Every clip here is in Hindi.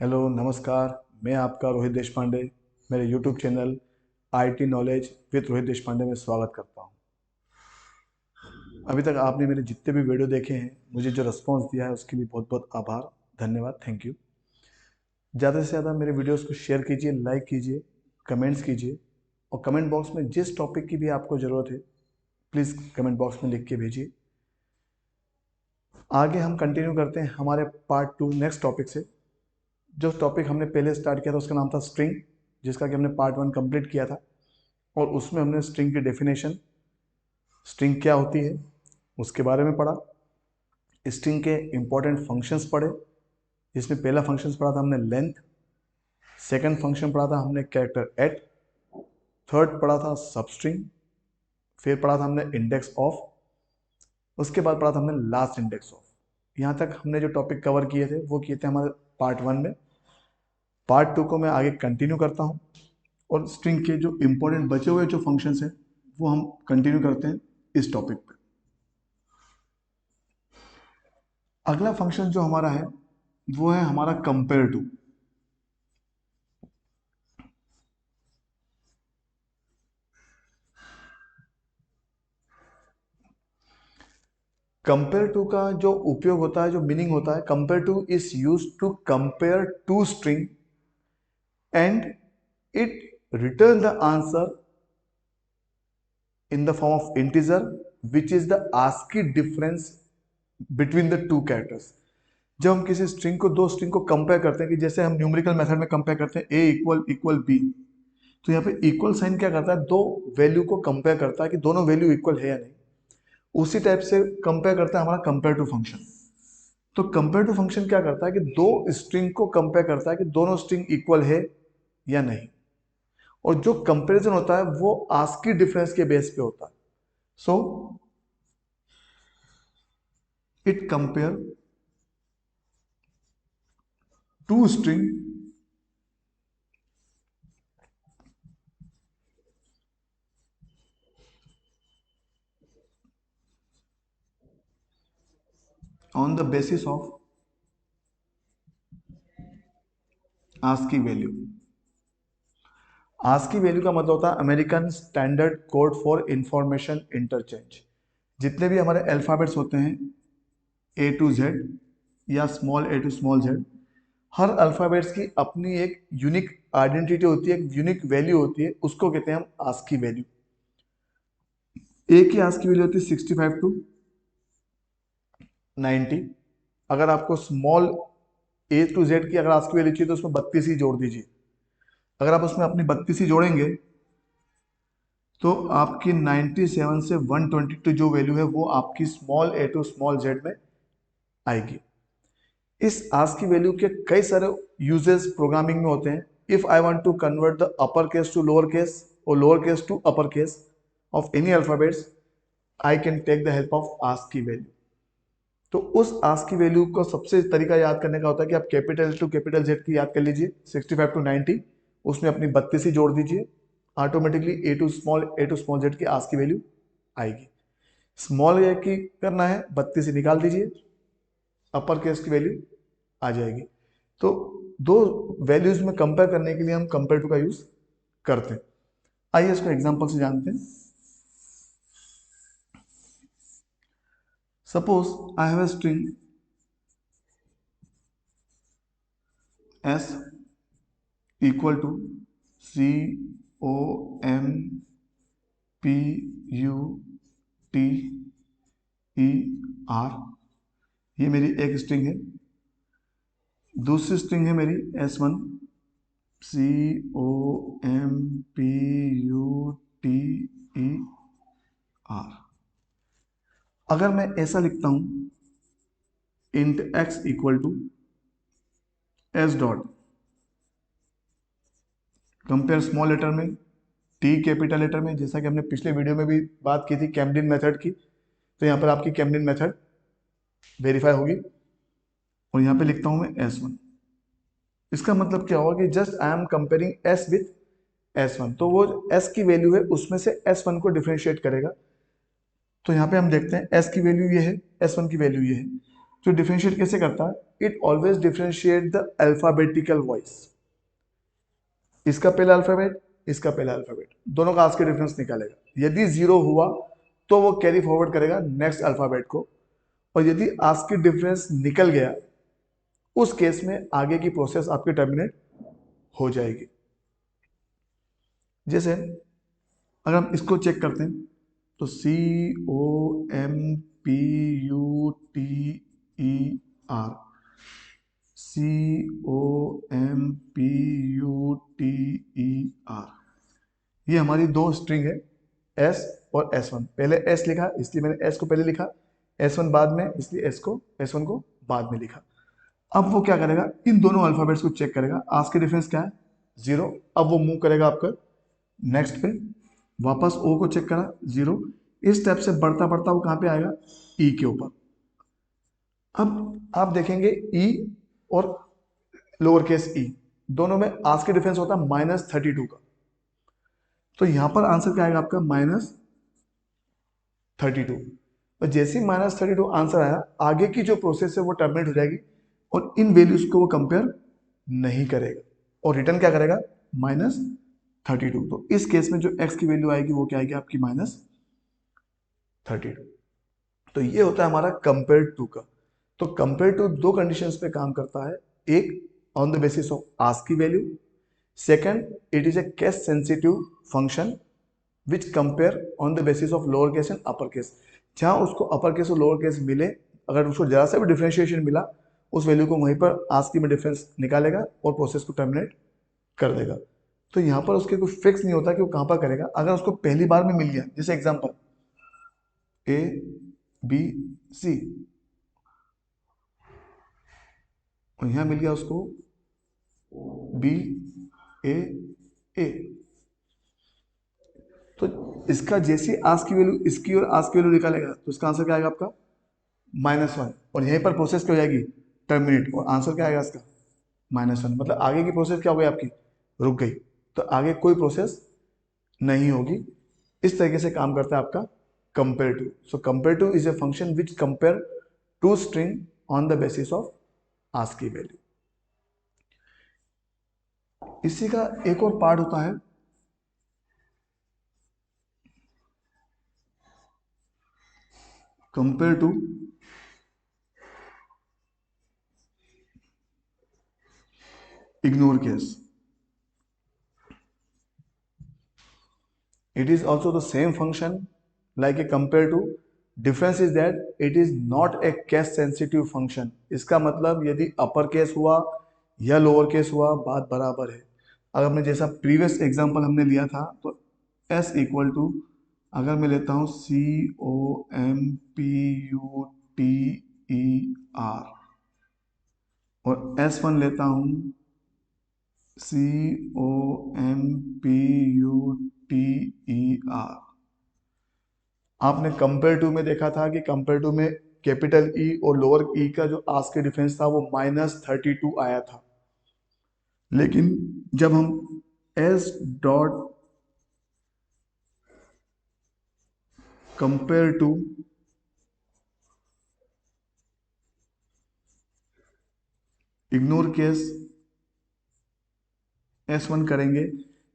हेलो नमस्कार। मैं आपका रोहित देशपांडे मेरे YouTube channel IT knowledge with Rohit Deshpande में स्वागत करता हूं। अभी तक आपने मेरे जितने भी वीडियो देखे हैं, मुझे जो रिस्पांस दिया है उसके लिए बहुत बहुत आभार, धन्यवाद, थैंक यू। ज़्यादा से ज़्यादा मेरे वीडियोस को शेयर कीजिए, लाइक कीजिए, कमेंट्स कीजिए और कमेंट बॉक्स में जिस टॉपिक की भी आपको ज़रूरत है प्लीज़ कमेंट बॉक्स में लिख के भेजिए। आगे हम कंटिन्यू करते हैं हमारे पार्ट 2 नेक्स्ट टॉपिक से। जो टॉपिक हमने पहले स्टार्ट किया था उसका नाम था स्ट्रिंग, जिसका कि हमने पार्ट 1 कंप्लीट किया था और उसमें हमने स्ट्रिंग की डेफिनेशन, स्ट्रिंग क्या होती है उसके बारे में पढ़ा। स्ट्रिंग के इंपॉर्टेंट फंक्शंस पढ़े, जिसमें पहला फंक्शन पढ़ा था हमने लेंथ, सेकंड फंक्शन पढ़ा था हमने कैरेक्टर एट, थर्ड पढ़ा था सबस्ट्रिंग, फिर पढ़ा था हमने इंडेक्स ऑफ, उसके बाद पढ़ा था हमने लास्ट इंडेक्स ऑफ। यहाँ तक हमने जो टॉपिक कवर किए थे वो किए थे हमारे पार्ट 1 में। पार्ट 2 को मैं आगे कंटिन्यू करता हूँ और स्ट्रिंग के जो इंपॉर्टेंट बचे हुए जो फंक्शंस हैं वो हम कंटिन्यू करते हैं इस टॉपिक पे। अगला फंक्शन जो हमारा है वो है हमारा कंपेयर टू। कंपेयर टू का जो उपयोग होता है, जो मीनिंग होता है, compare to is use to compare to string and it return the answer in the form of integer which is the ASCII difference between the two characters। जब हम किसी स्ट्रिंग को, दो स्ट्रिंग को कंपेयर करते हैं, कि जैसे हम न्यूमेरिकल मेथड में कंपेयर करते हैं a इक्वल इक्वल b, तो यहाँ पे इक्वल साइन क्या करता है, दो वैल्यू को कंपेयर करता है कि दोनों वैल्यू इक्वल है या नहीं। उसी टाइप से कंपेयर करता है हमारा कंपेयर टू फंक्शन। तो कंपेयर टू फंक्शन क्या करता है कि दो स्ट्रिंग को कंपेयर करता है कि दोनों स्ट्रिंग इक्वल है या नहीं, और जो कंपैरिजन होता है वो आस्की डिफरेंस के बेस पे होता है। सो it compare two string on the basis of ASCII value। ASCII value का मतलब होता है American standard code for information interchange. जितने भी हमारे अल्फाबेट्स होते हैं ए टू जेड या small A to small Z, हर अल्फाबेट्स की अपनी एक यूनिक आइडेंटिटी होती है, एक यूनिक वैल्यू होती है, उसको कहते हैं हम आस्की वैल्यू। ए की आस्की वैल्यू होती है 65 टू 90। अगर आपको स्मॉल ए टू जेड की अगर आस्की वैल्यू चाहिए तो उसमें 32 ही जोड़ दीजिए। अगर आप उसमें अपनी 32 ही जोड़ेंगे तो आपकी 97 से 122 जो वैल्यू है वो आपकी small A to small Z में आएगी। इस आस्की वैल्यू के कई सारे यूजेस प्रोग्रामिंग में होते हैं। If I want to convert the upper case to lower case और lower case to upper case of any alphabets, I can take the help of ASCII value. तो उस आस्की वैल्यू को सबसे तरीका याद करने का होता है कि आप कैपिटल टू कैपिटल जेड की याद कर लीजिए, 65 टू 90, उसमें अपनी 32 ही जोड़ दीजिए, automatically A to small Z की आस्की वैल्यू आएगी। स्मॉल ए की करना है 32 ही निकाल दीजिए, अपर केस की वैल्यू आ जाएगी। तो दो वैल्यूज में कंपेयर करने के लिए हम कंपेयर टू का यूज करते हैं। आइए इसको एग्जांपल से जानते हैं। Suppose I have a string s equal to COMPUTER, ये मेरी एक स्ट्रिंग है। दूसरी स्ट्रिंग है मेरी S1 COMPUTER। अगर मैं ऐसा लिखता हूं int x equal to s dot compare small letter में टी कैपिटल लेटर में, जैसा कि हमने पिछले वीडियो में भी बात की थी कैमलिन मेथड की, तो यहाँ पर आपकी कैमलिन मेथड वेरीफाई होगी और यहाँ पे लिखता हूँ मैं S1। इसका मतलब क्या होगा कि just I am comparing S with S1, तो वो S की वैल्यू है उसमें से S1 को डिफ्रेंशिएट करेगा। तो यहाँ पे हम देखते हैं S की वैल्यू ये है, S1 की वैल्यू ये है। तो डिफरेंशिएट कैसे करता है? It always differentiate the alphabetical voice. इसका पहला अल्फाबेट, इसका पहला अल्फाबेट, दोनों का आज के डिफरेंस निकालेगा। यदि 0 हुआ तो वो कैरी फॉरवर्ड करेगा नेक्स्ट अल्फाबेट को, और यदि आज की डिफरेंस निकल गया उस केस में आगे की प्रोसेस आपकी टर्मिनेट हो जाएगी। जैसे अगर हम इसको चेक करते हैं तो COMPUTER, COMPUTER, ये हमारी दो स्ट्रिंग है S और S1। पहले S लिखा इसलिए मैंने S को पहले लिखा, S1 बाद में इसलिए S1 को बाद में लिखा। अब वो क्या करेगा, इन दोनों अल्फाबेट्स को चेक करेगा। आज के डिफरेंस क्या है? 0। अब वो मूव करेगा आपका नेक्स्ट पे, वापस O को चेक करा 0। इस स्टेप से बढ़ता बढ़ता वो कहाँ पे आएगा? E के ऊपर। अब आप देखेंगे E और लोअर केस ई दोनों में आज के डिफरेंस होता है -32 का। तो यहां पर आंसर क्या आएगा आपका? -32। और जैसे ही -32 आंसर आया, आगे की जो प्रोसेस है वो टर्मिनेट हो जाएगी और इन वैल्यूज को वो कंपेयर नहीं करेगा और रिटर्न क्या करेगा? -32। तो इस केस में जो x की वैल्यू आएगी वो क्या आएगी आपकी? -32। तो ये होता है हमारा कंपेयर टू का। तो कंपेयर टू दो कंडीशंस पे काम करता है। एक, on the basis of ask की value. Second, it is a case sensitive function which compare on the basis of lower case and upper case. जहां उसको अपर केस और लोअर केस मिले, अगर उसको जरा सा भी डिफरेंशिएशन मिला, उस वैल्यू को वहीं पर आस्क की में डिफरेंस निकालेगा और प्रोसेस को टर्मिनेट कर देगा। तो यहाँ पर उसके कुछ फिक्स नहीं होता कि वो कहाँ पर करेगा। अगर उसको पहली बार में मिल गया, जैसे एग्जांपल ABC, और यहाँ मिल गया उसको BAA, तो इसका जैसी आस्क की वैल्यू इसकी और आस्क की वैल्यू निकालेगा तो इसका आंसर क्या आएगा आपका? -1। और यहीं पर प्रोसेस क्या हो जाएगी? टर्मिनेट। और आंसर क्या आएगा इसका? -1। मतलब आगे की प्रोसेस क्या हो गई आपकी? रुक गई। तो आगे कोई प्रोसेस नहीं होगी। इस तरीके से काम करता है आपका compare to. So compare to is a function which compare to string on the basis of ask की वैल्यू। इसी का एक और पार्ट होता है compare to ignore case. It is also the same function like a compare to. Difference is that it is not a case sensitive function. इसका मतलब यदि अपर केस हुआ या लोअर केस हुआ, बात बराबर है। अगर मैं जैसा प्रीवियस एग्जांपल हमने लिया था तो S इक्वल टू, अगर मैं लेता हूँ COMPUTER और S1 लेता हूँ COMPUTER। आपने कंपेयर टू में देखा था कि कंपेयर टू में कैपिटल ई और लोअर ई का जो आस्क के डिफरेंस था वो -32 आया था। लेकिन जब हम S dot compare to ignore case S1 करेंगे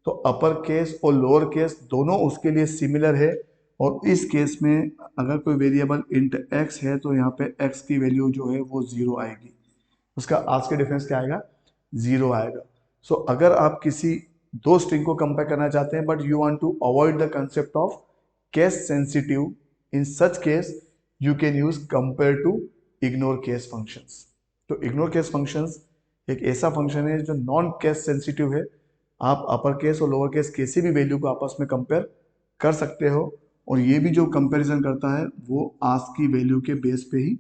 तो अपर केस और लोअर केस दोनों उसके लिए सिमिलर है। और इस केस में अगर कोई वेरिएबल इंट x है तो यहाँ पे x की वैल्यू जो है वो 0 आएगी। उसका आज के डिफरेंस क्या आएगा? 0 आएगा। सो अगर आप किसी दो स्ट्रिंग को कंपेयर करना चाहते हैं but you want to avoid the concept of case sensitive, in such case you can use compare to ignore case functions. तो इग्नोर केस फंक्शंस एक ऐसा फंक्शन है जो नॉन केस सेंसिटिव है। आप अपर केस और लोअर केस किसी भी वैल्यू को आपस में कंपेयर कर सकते हो और ये भी जो कंपैरिजन करता है वो आस्क की वैल्यू के बेस पे ही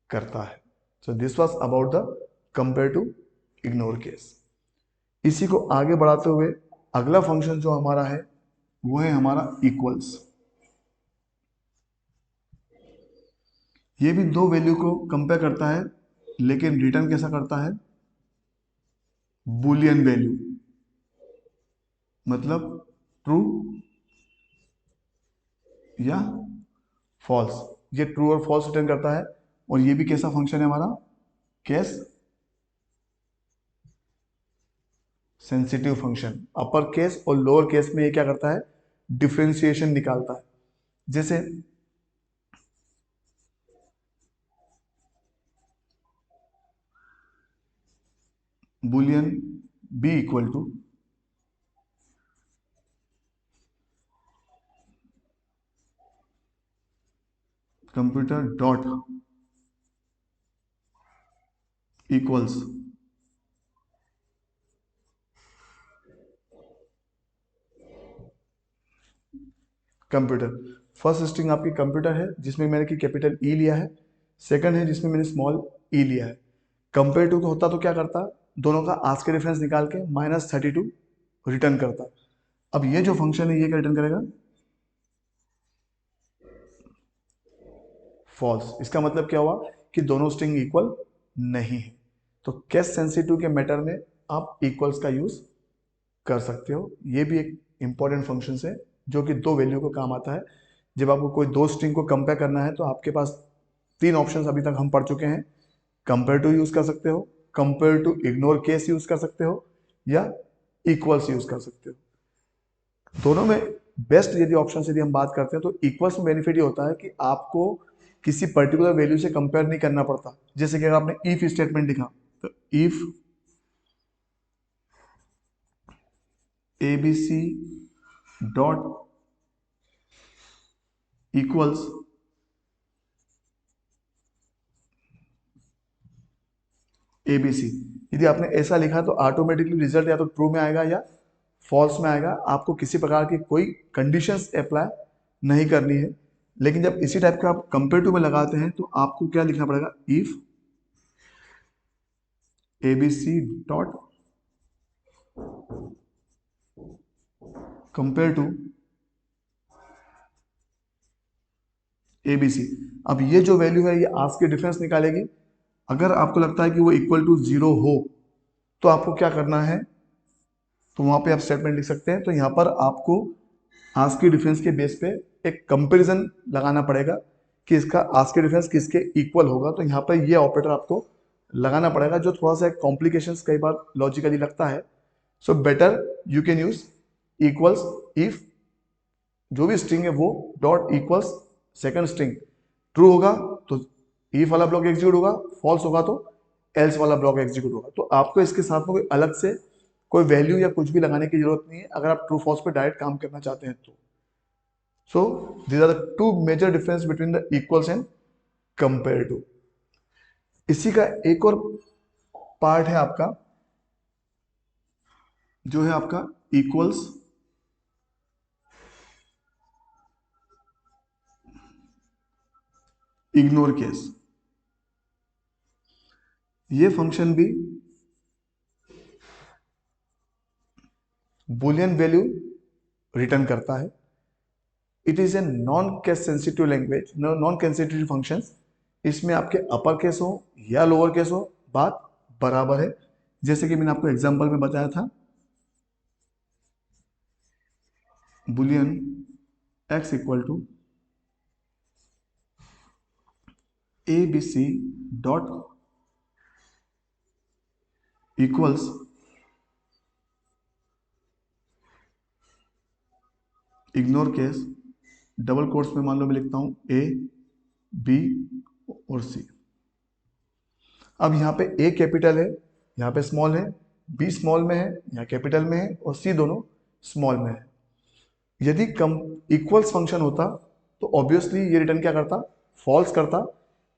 करता है। So this was about the compare to ignore case. इसी को आगे बढ़ाते हुए अगला फंक्शन जो हमारा है वो है हमारा इक्वल्स। ये भी दो वैल्यू को कंपेयर करता है लेकिन रिटर्न कैसा करता है? बुलियन वैल्यू, मतलब ट्रू या फॉल्स। ये ट्रू और फॉल्स रिटर्न करता है और ये भी कैसा फंक्शन है हमारा, case sensitive function. Upper case और लोअर केस में ये क्या करता है, डिफरेंशिएशन निकालता है। जैसे boolean B equal to computer dot equals computer. First string आपकी कंप्यूटर है जिसमें मैंने की कैपिटल ई लिया है, सेकंड है जिसमें मैंने स्मॉल ई लिया है। कंपेयर टू होता तो क्या करता, दोनों का आज के डिफरेंस निकाल के -32 रिटर्न करता। अब ये जो फंक्शन है ये क्या रिटर्न करेगा, फॉल्स। इसका मतलब क्या हुआ कि दोनों स्ट्रिंग इक्वल नहीं है। तो केस सेंसिटिव के मैटर में आप इक्वल्स का यूज कर सकते हो। ये भी एक इंपॉर्टेंट फंक्शन है जो कि दो वैल्यू को काम आता है। जब आपको कोई दो स्ट्रिंग को कंपेयर करना है तो आपके पास तीन ऑप्शंस अभी तक हम पढ़ चुके हैं। कंपेयर टू यूज कर सकते हो, compare to ignore case use कर सकते हो, या इक्वल्स यूज कर सकते हो। दोनों में बेस्ट यदि ऑप्शन यदि हम बात करते हैं तो इक्वल्स में बेनिफिट ये होता है कि आपको किसी पर्टिकुलर वैल्यू से कंपेयर नहीं करना पड़ता। जैसे कि अगर आपने इफ स्टेटमेंट लिखा तो if ABC dot equals ABC, यदि आपने ऐसा लिखा तो ऑटोमेटिकली रिजल्ट या तो ट्रू में आएगा या फॉल्स में आएगा। आपको किसी प्रकार की कोई कंडीशंस अप्लाई नहीं करनी है। लेकिन जब इसी टाइप का आप कंपेयर टू में लगाते हैं तो आपको क्या लिखना पड़ेगा, if ABC dot compare to ABC. अब ये जो वैल्यू है ये आज के डिफरेंस निकालेगी। अगर आपको लगता है कि वो इक्वल टू जीरो हो तो आपको क्या करना है, तो वहां पे आप स्टेटमेंट लिख सकते हैं। तो यहाँ पर आपको आज के डिफरेंस के बेस पे एक कंपैरिजन लगाना पड़ेगा कि इसका आज के डिफरेंस किसके इक्वल होगा। तो यहाँ पर ये ऑपरेटर आपको लगाना पड़ेगा जो थोड़ा सा कॉम्प्लिकेशंस कई बार लॉजिकली लगता है। So better you can use equals if जो भी स्ट्रिंग है वो dot equals second string true होगा तो इफ वाला ब्लॉक एग्जीक्यूट होगा, फॉल्स होगा तो एल्स वाला ब्लॉक एग्जीक्यूट होगा। तो आपको इसके साथ में कोई अलग से कोई वैल्यू या कुछ भी लगाने की जरूरत नहीं है अगर आप ट्रू फॉल्स पे डायरेक्ट काम करना चाहते हैं तो। So these are the two major difference between the equals and compare to. इसी का एक और पार्ट है आपका जो है आपका इक्वल्स इग्नोर केस। ये फंक्शन भी बुलियन वैल्यू रिटर्न करता है। It is a non case sensitive language, non sensitive function. इसमें आपके अपर केस हो या लोअर केस हो बात बराबर है। जैसे कि मैंने आपको एग्जांपल में बताया था, boolean X equal to A B C dot equals ignore case, double quotes में मान लो मैं लिखता हूं ए बी और सी। अब यहाँ पे ए कैपिटल है, यहाँ पे स्मॉल है, बी स्मॉल में है, यहाँ कैपिटल में है और सी दोनों स्मॉल में है। यदि कम इक्वल्स फंक्शन होता तो ऑब्वियसली ये रिटर्न क्या करता, फॉल्स करता।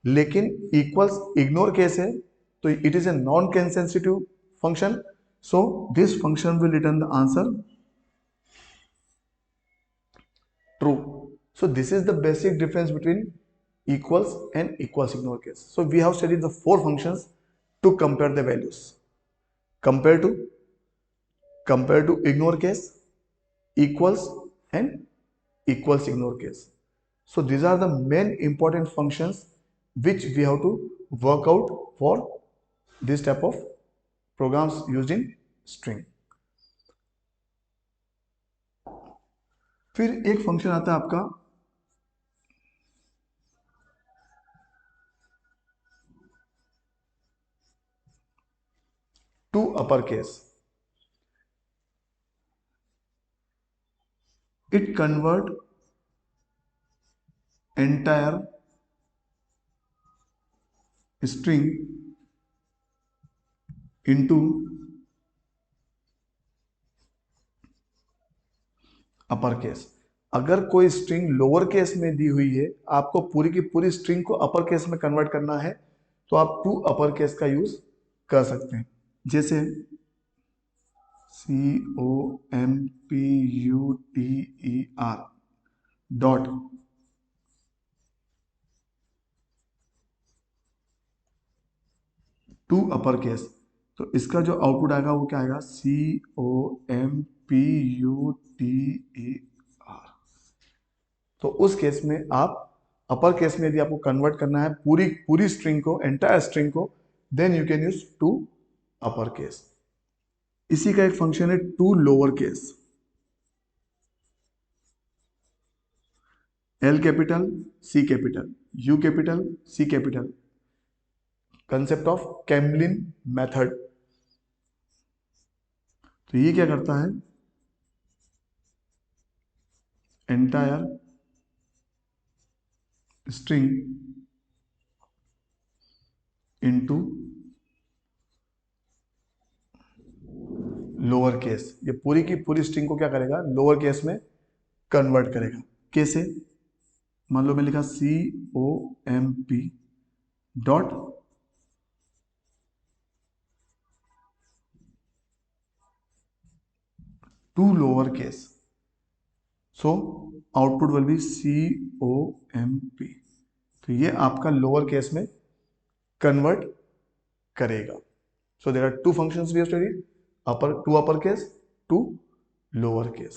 लेकिन इक्वल्स इग्नोर केस है तो it is a non case sensitive function. So this function will return the answer true. So this is the basic difference between equals and equals ignore case. So we have studied the four functions to compare the values. Compare to ignore case, equals and equals ignore case. So these are the main important functions which we have to work out for this type of programs used in string. फिर एक फंक्शन आता है आपका to upper case, it convert entire string into upper case. अगर कोई स्ट्रिंग लोअर केस में दी हुई है, आपको पूरी की पूरी स्ट्रिंग को अपर केस में कन्वर्ट करना है, तो आप टू अपर केस का यूज कर सकते हैं। जैसे COMPUTER dot to upper case, तो इसका जो आउटपुट आएगा वो क्या आएगा, COMPUTER। तो उस केस में आप अपर केस में यदि आपको कन्वर्ट करना है पूरी पूरी स्ट्रिंग को, एंटायर स्ट्रिंग को, then you can use to upper case. इसी का एक फंक्शन है to lower case, L capital C capital U capital C capital, concept of कैम्बलिन मेथड। तो ये क्या करता है, entire string into lower case, ये पूरी की पूरी स्ट्रिंग को क्या करेगा, लोअर केस में कन्वर्ट करेगा। कैसे, मान लो मैं लिखा COMP dot to lower case, so output will be COMP। तो ये आपका लोअर केस में कन्वर्ट करेगा। So there are two functions we have studied, upper to upper case to lower case.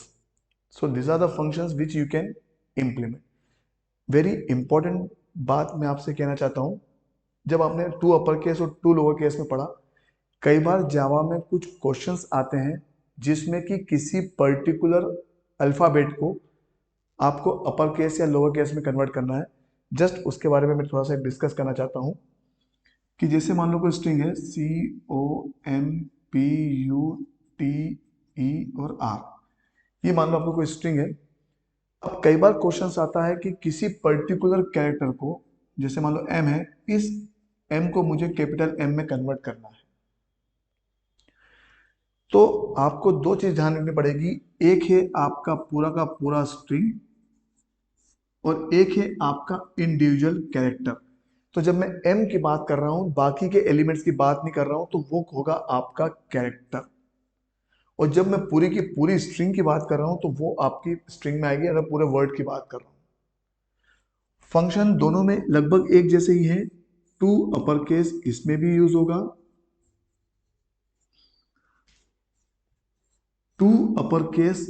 So these are the functions which you can implement. Very important बात मैं आपसे कहना चाहता हूं, जब आपने टू अपर केस और टू लोअर केस में पढ़ा, कई बार जावा में कुछ क्वेश्चंस आते हैं जिसमें कि किसी पर्टिकुलर अल्फाबेट को आपको अपर केस या लोअर केस में कन्वर्ट करना है। जस्ट उसके बारे में मैं थोड़ा सा डिस्कस करना चाहता हूं कि जैसे मान लो कोई स्ट्रिंग है COMPUTE और R, ये मान लो आपको कोई स्ट्रिंग है। अब कई बार क्वेश्चन आता है कि किसी पर्टिकुलर कैरेक्टर को, जैसे मान लो M है, इस M को मुझे कैपिटल M में कन्वर्ट करना है। तो आपको दो चीज ध्यान रखनी पड़ेगी, एक है आपका पूरा का पूरा स्ट्रिंग और एक है आपका इंडिविजुअल कैरेक्टर। तो जब मैं M की बात कर रहा हूं, बाकी के एलिमेंट्स की बात नहीं कर रहा हूं, तो वो होगा आपका कैरेक्टर। और जब मैं पूरी की पूरी स्ट्रिंग की बात कर रहा हूं, तो वो आपकी स्ट्रिंग में आएगी, अगर पूरे वर्ड की बात कर रहा हूं। फंक्शन दोनों में लगभग एक जैसे ही है। टू अपर केस इसमें भी यूज होगा, टू अपर केस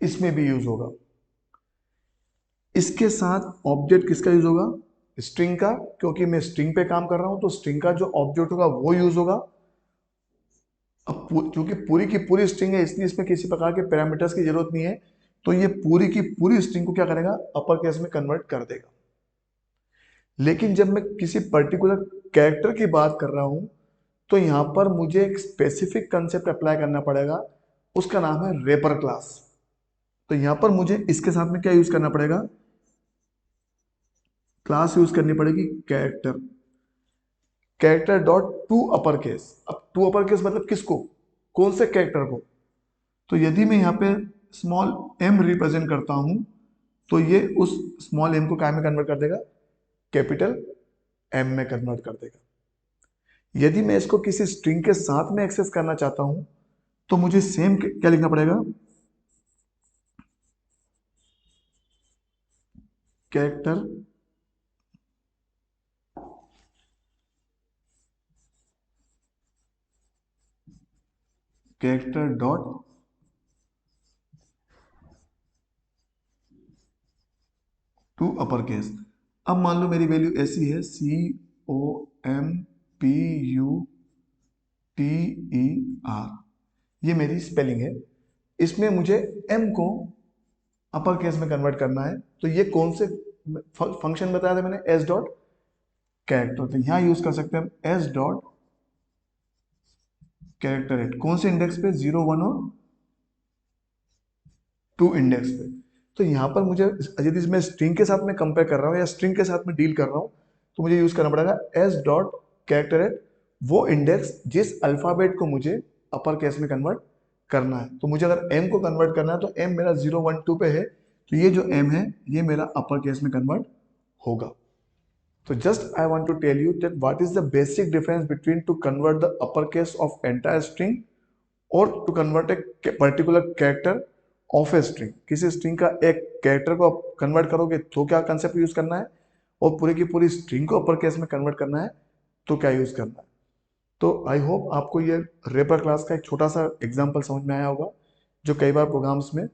इसमें भी यूज होगा। इसके साथ ऑब्जेक्ट किसका यूज होगा, स्ट्रिंग का, क्योंकि मैं स्ट्रिंग पे काम कर रहा हूं, तो स्ट्रिंग का जो ऑब्जेक्ट होगा वो यूज होगा। अब क्योंकि पूरी की पूरी स्ट्रिंग है, इसलिए इसमें किसी प्रकार के पैरामीटर्स की जरूरत नहीं है, तो ये पूरी की पूरी स्ट्रिंग को क्या करेगा, अपर केस में कन्वर्ट कर देगा। लेकिन जब मैं किसी पर्टिकुलर कैरेक्टर की बात कर रहा हूं, तो यहां पर मुझे एक स्पेसिफिक कंसेप्ट अप्लाई करना पड़ेगा, उसका नाम है रेपर क्लास। तो यहां पर मुझे इसके साथ में क्या यूज करना पड़ेगा, क्लास यूज करनी पड़ेगी character, character dot to upper case. अब टू अपर केस मतलब किसको, कौन से कैरेक्टर को। तो यदि मैं यहाँ पे स्मॉल m रिप्रेजेंट करता हूं, तो ये उस स्मॉल m को क्या में कन्वर्ट कर देगा, कैपिटल M में कन्वर्ट कर देगा। यदि मैं इसको किसी स्ट्रिंग के साथ में एक्सेस करना चाहता हूं, तो मुझे सेम क्या लिखना पड़ेगा, character character dot to upper case. अब मान लो मेरी वैल्यू ऐसी है COMPUTER, ये मेरी स्पेलिंग है। इसमें मुझे M को अपर केस में कन्वर्ट करना है, तो ये कौन से फंक्शन बताया था मैंने, S डॉट कैरेक्टर, तो यहाँ यूज कर सकते हैं हम एस डॉट कैरेक्टर एट, कौन से इंडेक्स पे, 0, 1 और 2 इंडेक्स पे। तो यहाँ पर मुझे यदि मैं स्ट्रिंग के साथ में कंपेयर कर रहा हूँ या स्ट्रिंग के साथ में डील कर रहा हूँ, तो मुझे यूज करना पड़ेगा एस डॉट कैरेक्टर एट, वो इंडेक्स जिस अल्फाबेट को मुझे अपर केस में कन्वर्ट करना है। तो मुझे अगर एम को कन्वर्ट करना है तो एम मेरा 0, 1, 2 पे है, तो ये जो एम है ये मेरा अपर केस में कन्वर्ट होगा। So just I want to tell you that what is the basic difference between to convert the uppercase of entire string or to convert a particular character of a string। किसी string का एक character को आप convert करोगे तो क्या concept यूज करना है, और पूरी की पूरी string को upper case में convert करना है तो क्या यूज करना है। तो आई होप आपको ये रेपर क्लास का एक छोटा सा एग्जाम्पल समझ में आया होगा, जो कई बार प्रोग्राम्स में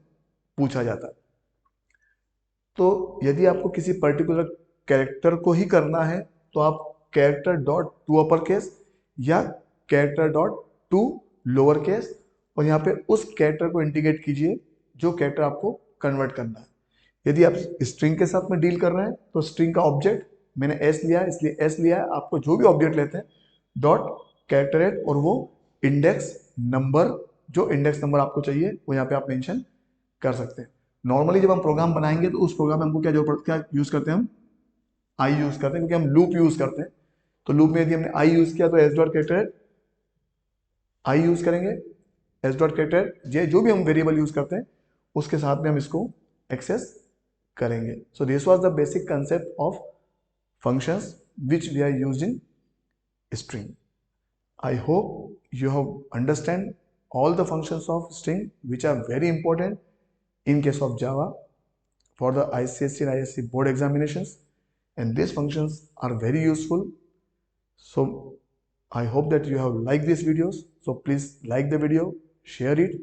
पूछा जाता है। तो यदि आपको किसी पर्टिकुलर कैरेक्टर को ही करना है तो आप character dot to upper case या character dot to lower case, और यहाँ पे उस कैरेक्टर को इंटीग्रेट कीजिए जो कैरेक्टर आपको कन्वर्ट करना है। यदि आप स्ट्रिंग के साथ में डील कर रहे हैं तो स्ट्रिंग का ऑब्जेक्ट मैंने एस लिया है इसलिए एस लिया है, आपको जो भी ऑब्जेक्ट लेते हैं डॉट कैरेक्टर एट, और वो इंडेक्स नंबर, जो इंडेक्स नंबर आपको चाहिए वो यहाँ पे आप मेंशन कर सकते हैं। नॉर्मली जब हम प्रोग्राम बनाएंगे तो उस प्रोग्राम में हमको क्या यूज करते हैं, हम आई यूज करते हैं, क्योंकि हम लूप यूज करते हैं। तो लूप में यदि हमने आई यूज किया तो S dot character I use करेंगे, एस डॉट कैरेक्टर ये जो भी हम वेरिएबल यूज करते हैं उसके साथ में हम इसको एक्सेस करेंगे। सो this was the basic concept of functions which we are used in string. I hope you have understand all the functions of string which are very important in case of Java for the ICSE and ISC board examinations, and these functions are very useful. So I hope that you have liked these videos. So please like the video, share it.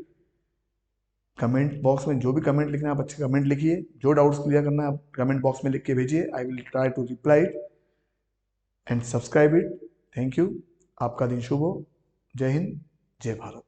Comment box में जो भी कमेंट लिखना है आप अच्छे कमेंट लिखिए, जो डाउट्स क्लियर करना है आप कमेंट बॉक्स में लिख के भेजिए, I will try to reply it and subscribe it. Thank you. आपका दिन शुभ हो। जय हिंद, जय भारत।